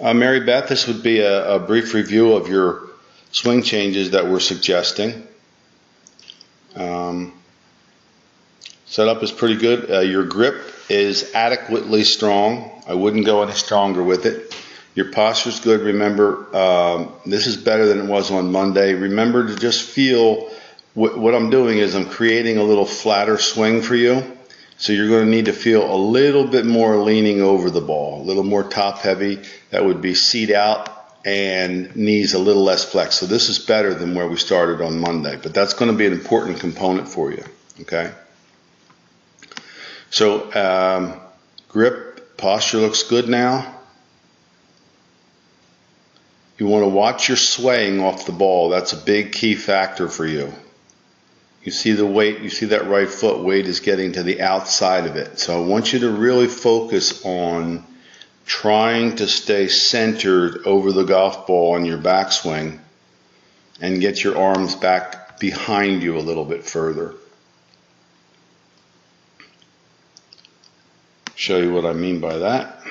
Mary Beth, this would be a brief review of your swing changes that we're suggesting. Setup is pretty good. Your grip is adequately strong. I wouldn't go any stronger with it. Your posture's good. Remember, this is better than it was on Monday. Remember to just feel what I'm doing is I'm creating a little flatter swing for you. So you're going to need to feel a little bit more leaning over the ball, a little more top heavy. That would be seat out and knees a little less flexed. So this is better than where we started on Monday, but that's going to be an important component for you, okay? So grip, posture looks good now. You want to watch your swaying off the ball. That's a big key factor for you. You see the weight, you see that right foot weight is getting to the outside of it. So I want you to really focus on trying to stay centered over the golf ball on your backswing and get your arms back behind you a little bit further. Show you what I mean by that.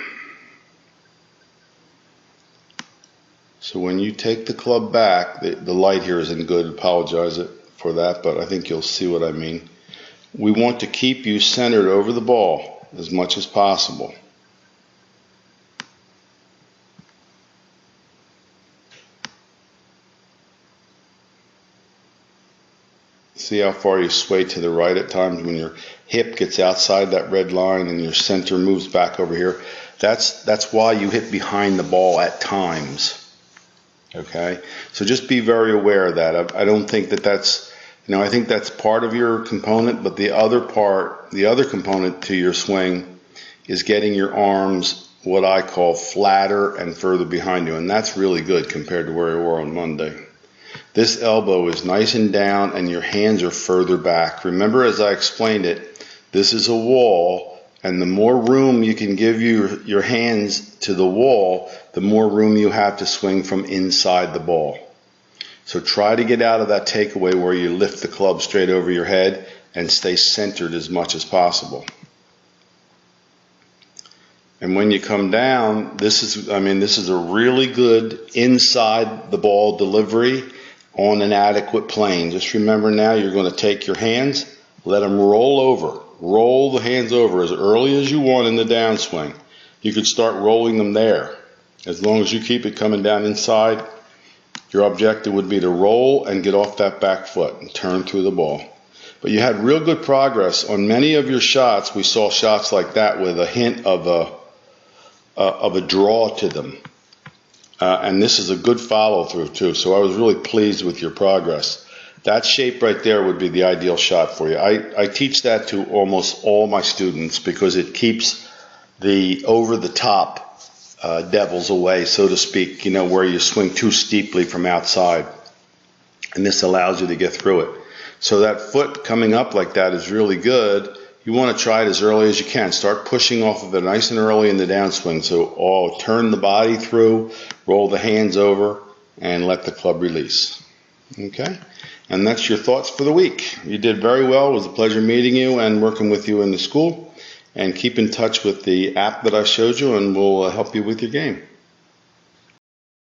So when you take the club back, the light here isn't good, apologize for that, but I think you'll see what I mean. We want to keep you centered over the ball as much as possible. See how far you sway to the right at times when your hip gets outside that red line and your center moves back over here. That's why you hit behind the ball at times. Okay, so just be very aware of that. I don't think that's, I think that's part of your component, but the other component to your swing is getting your arms, what I call flatter and further behind you, and that's really good compared to where you were on Monday. This elbow is nice and down and your hands are further back. Remember, as I explained it, this is a wall, and the more room you can give your hands to the wall, the more room you have to swing from inside the ball. So try to get out of that takeaway where you lift the club straight over your head and stay centered as much as possible. And when you come down, this is a really good inside the ball delivery on an adequate plane. Just remember now you're going to take your hands, let them roll over. Roll the hands over as early as you want in the downswing. You could start rolling them there. As long as you keep it coming down inside, your objective would be to roll and get off that back foot and turn through the ball. But you had real good progress on many of your shots. We saw shots like that with a hint of a draw to them. And this is a good follow through too. So I was really pleased with your progress. That shape right there would be the ideal shot for you. I teach that to almost all my students because it keeps the over-the-top devils away, so to speak, where you swing too steeply from outside. And this allows you to get through it. So that foot coming up like that is really good. You want to try it as early as you can. Start pushing off of it nice and early in the downswing. So turn the body through, roll the hands over, and let the club release. Okay? And that's your thoughts for the week. You did very well. It was a pleasure meeting you and working with you in the school. And keep in touch with the app that I showed you, and we'll help you with your game.